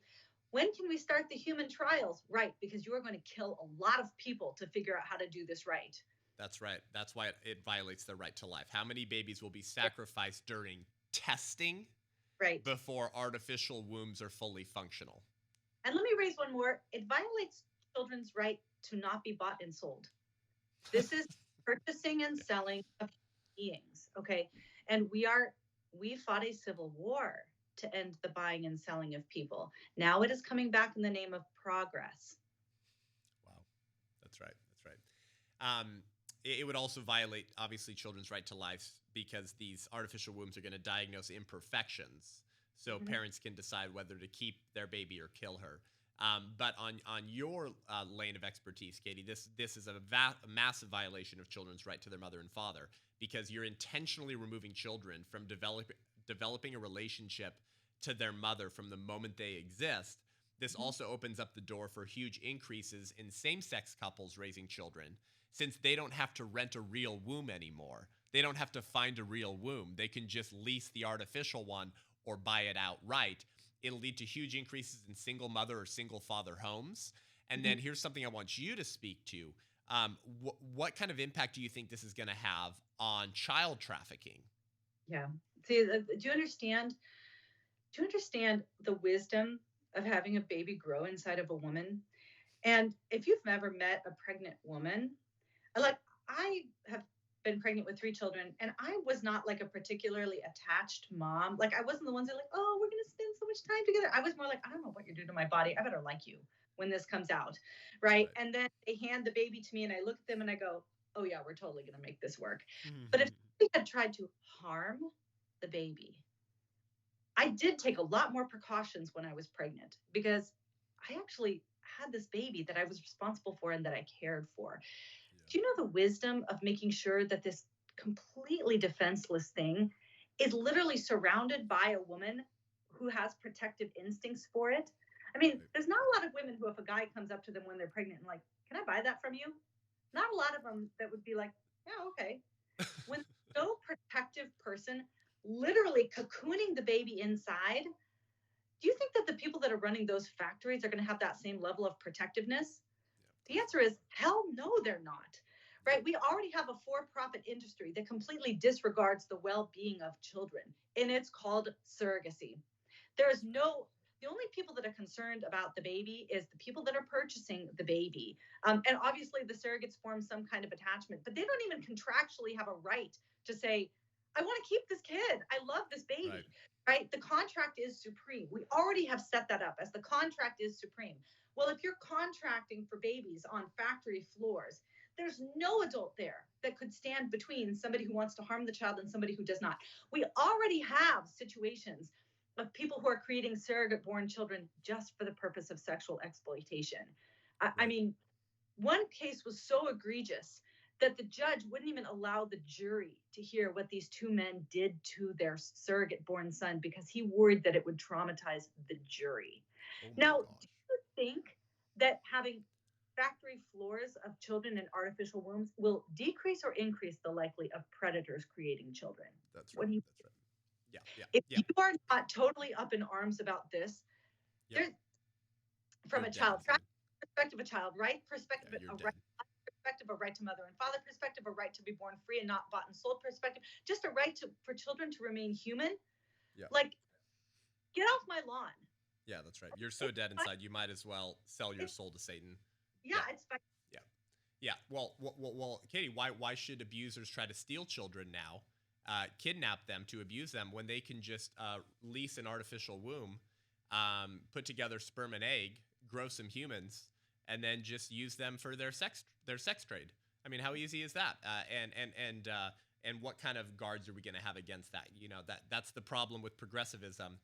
When can we start the human trials? Right, because you are going to kill a lot of people to figure out how to do this right. That's right. That's why it violates their right to life. How many babies will be sacrificed during testing before artificial wombs are fully functional? And let me raise one more. It violates children's right to not be bought and sold. This is purchasing and selling of beings, okay? And we fought a civil war to end the buying and selling of people. Now it is coming back in the name of progress. Wow, that's right. That's right. It would also violate, obviously, children's right to life because these artificial wombs are going to diagnose imperfections. So parents can decide whether to keep their baby or kill her. But on your lane of expertise, Katy, this is a massive violation of children's right to their mother and father because you're intentionally removing children from developing a relationship to their mother from the moment they exist. This also opens up the door for huge increases in same-sex couples raising children since they don't have to rent a real womb anymore. They don't have to find a real womb. They can just lease the artificial one or buy it outright. It'll lead to huge increases in single mother or single father homes. And then here's something I want you to speak to. What kind of impact do you think this is going to have on child trafficking? Yeah. See, do you understand the wisdom of having a baby grow inside of a woman? And if you've never met a pregnant woman, I have been pregnant with 3 children, and I was not like a particularly attached mom. Like, I wasn't the ones that are like, oh, we're going to spend so much time together. I was more like, I don't know what you're doing to my body. I better like you when this comes out. Right. And then they hand the baby to me and I look at them and I go, oh yeah, we're totally going to make this work. But if they had tried to harm the baby, I did take a lot more precautions when I was pregnant because I actually had this baby that I was responsible for and that I cared for. Do you know the wisdom of making sure that this completely defenseless thing is literally surrounded by a woman who has protective instincts for it? I mean, there's not a lot of women who, if a guy comes up to them when they're pregnant and like, can I buy that from you? Not a lot of them that would be like, yeah, okay. When no protective person literally cocooning the baby inside, do you think that the people that are running those factories are going to have that same level of protectiveness? The answer is hell no, they're not. Right? We already have a for-profit industry that completely disregards the well-being of children, and it's called surrogacy. The only people that are concerned about the baby is the people that are purchasing the baby. And obviously the surrogates form some kind of attachment, but they don't even contractually have a right to say, I want to keep this kid. I love this baby. Right? The contract is supreme. We already have set that up as the contract is supreme. Well, if you're contracting for babies on factory floors, there's no adult there that could stand between somebody who wants to harm the child and somebody who does not. We already have situations of people who are creating surrogate-born children just for the purpose of sexual exploitation. I mean, one case was so egregious that the judge wouldn't even allow the jury to hear what these 2 men did to their surrogate-born son because he worried that it would traumatize the jury. Now, do you think that having factory floors of children in artificial wombs will decrease or increase the likelihood of predators creating children? That's right. That's right. Yeah. If you are not totally up in arms about this, from a child perspective, right? Perspective, perspective, a right to mother and father perspective, a right to be born free and not bought and sold perspective, just a right for children to remain human. Like, get off my lawn. Yeah, that's right. You're so dead inside, you might as well sell your soul to Satan. Yeah, it's Yeah. Well, Katie, why should abusers try to steal children now, kidnap them to abuse them when they can just lease an artificial womb, put together sperm and egg, grow some humans, and then just use them for their sex trade? I mean, how easy is that? And what kind of guards are we going to have against that? That's the problem with progressivism,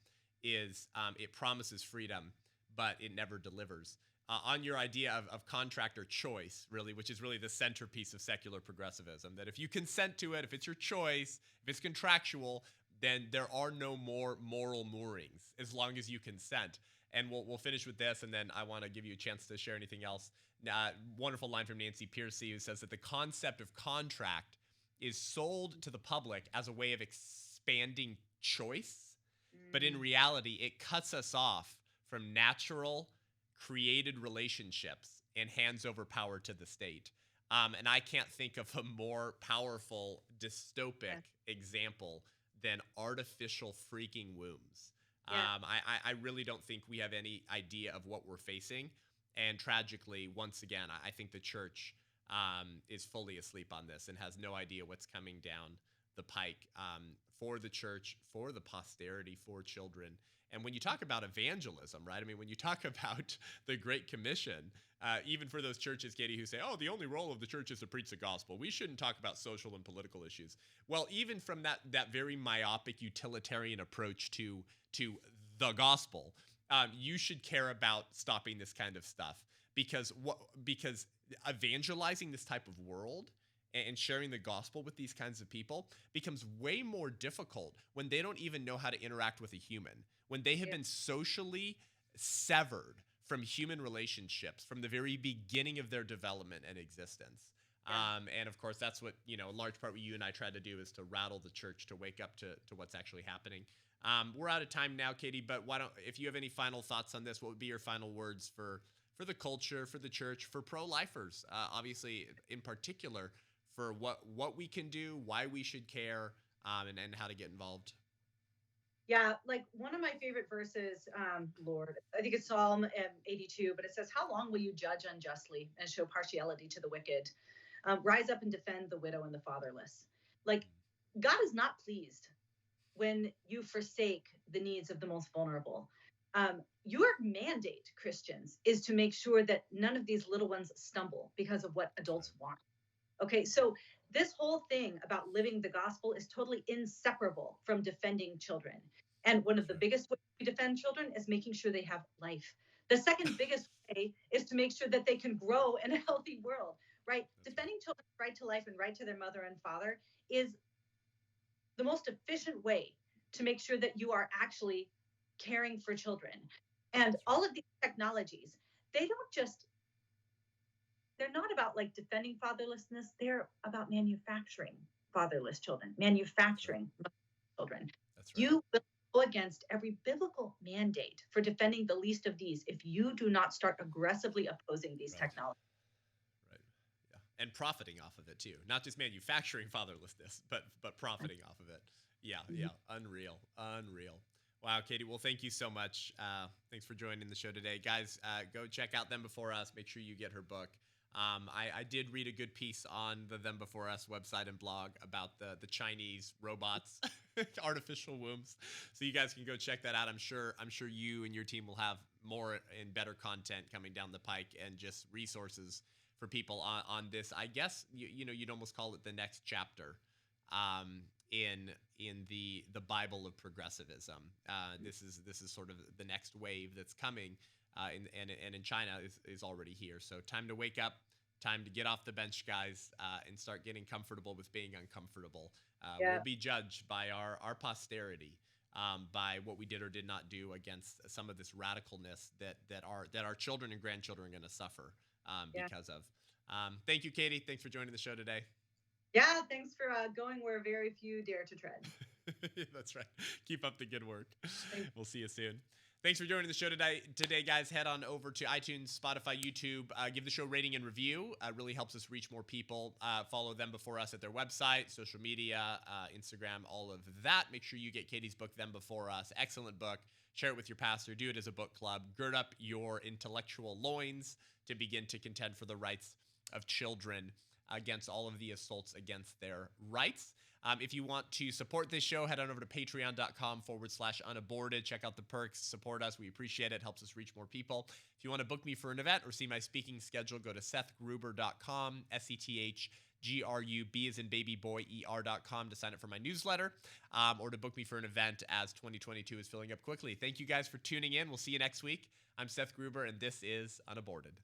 is it promises freedom, but it never delivers. On your idea of contractor choice, really, which is really the centerpiece of secular progressivism, that if you consent to it, if it's your choice, if it's contractual, then there are no more moral moorings as long as you consent. And we'll finish with this, and then I want to give you a chance to share anything else. Wonderful line from Nancy Pearcey, who says that the concept of contract is sold to the public as a way of expanding choice, but in reality, it cuts us off from natural, created relationships and hands over power to the state. And I can't think of a more powerful dystopic example than artificial freaking wombs. I really don't think we have any idea of what we're facing. And tragically, once again, I think the church is fully asleep on this and has no idea what's coming down the pike for the church, for the posterity, for children. And when you talk about evangelism, right? I mean, when you talk about the Great Commission, even for those churches, Katie, who say, oh, the only role of the church is to preach the gospel, we shouldn't talk about social and political issues. Well, even from that very myopic utilitarian approach to the gospel, you should care about stopping this kind of stuff, because evangelizing this type of world and sharing the gospel with these kinds of people becomes way more difficult when they don't even know how to interact with a human, when they have been socially severed from human relationships from the very beginning of their development and existence. And of course, that's what, in large part what you and I tried to do, is to rattle the church to wake up to what's actually happening. We're out of time now, Katie, but if you have any final thoughts on this, what would be your final words for the culture, for the church, for pro-lifers, obviously in particular, for what we can do, why we should care, and how to get involved? Yeah, like one of my favorite verses, Lord, I think it's Psalm 82, but it says, how long will you judge unjustly and show partiality to the wicked? Rise up and defend the widow and the fatherless. Like, God is not pleased when you forsake the needs of the most vulnerable. Your mandate, Christians, is to make sure that none of these little ones stumble because of what adults want. Okay, so this whole thing about living the gospel is totally inseparable from defending children. And one of the biggest ways we defend children is making sure they have life. The second biggest way is to make sure that they can grow in a healthy world, right? Defending children's right to life and right to their mother and father is the most efficient way to make sure that you are actually caring for children. And all of these technologies, they're not about like defending fatherlessness. They're about manufacturing fatherless children, manufacturing children. That's right. You will go against every biblical mandate for defending the least of these if you do not start aggressively opposing these technologies. Right. Yeah. And profiting off of it too. Not just manufacturing fatherlessness, but profiting off of it. Yeah. Yeah. Unreal. Wow, Katie. Well, thank you so much. Thanks for joining the show today. Guys, go check out Them Before Us. Make sure you get her book. I did read a good piece on the Them Before Us website and blog about the Chinese robots, artificial wombs. So you guys can go check that out. I'm sure you and your team will have more and better content coming down the pike, and just resources for people on this. I guess you'd almost call it the next chapter in the Bible of progressivism. This is sort of the next wave that's coming. And in China is already here. So time to wake up, time to get off the bench, guys, and start getting comfortable with being uncomfortable. We'll be judged by our posterity, by what we did or did not do against some of this radicalness that our children and grandchildren are going to suffer because of. Thank you, Katie. Thanks for joining the show today. Yeah, thanks for going where very few dare to tread. That's right. Keep up the good work. We'll see you soon. Thanks for joining the show today, guys. Head on over to iTunes, Spotify, YouTube. Give the show a rating and review. It really helps us reach more people. Follow Them Before Us at their website, social media, Instagram, all of that. Make sure you get Katie's book, Them Before Us. Excellent book. Share it with your pastor. Do it as a book club. Gird up your intellectual loins to begin to contend for the rights of children against all of the assaults against their rights. If you want to support this show, head on over to patreon.com/unaborted. Check out the perks, support us. We appreciate it. Helps us reach more people. If you want to book me for an event or see my speaking schedule, go to sethgruber.com, SETHGRUB as in baby boy, ER.com to sign up for my newsletter, or to book me for an event as 2022 is filling up quickly. Thank you guys for tuning in. We'll see you next week. I'm Seth Gruber, and this is UnAborted.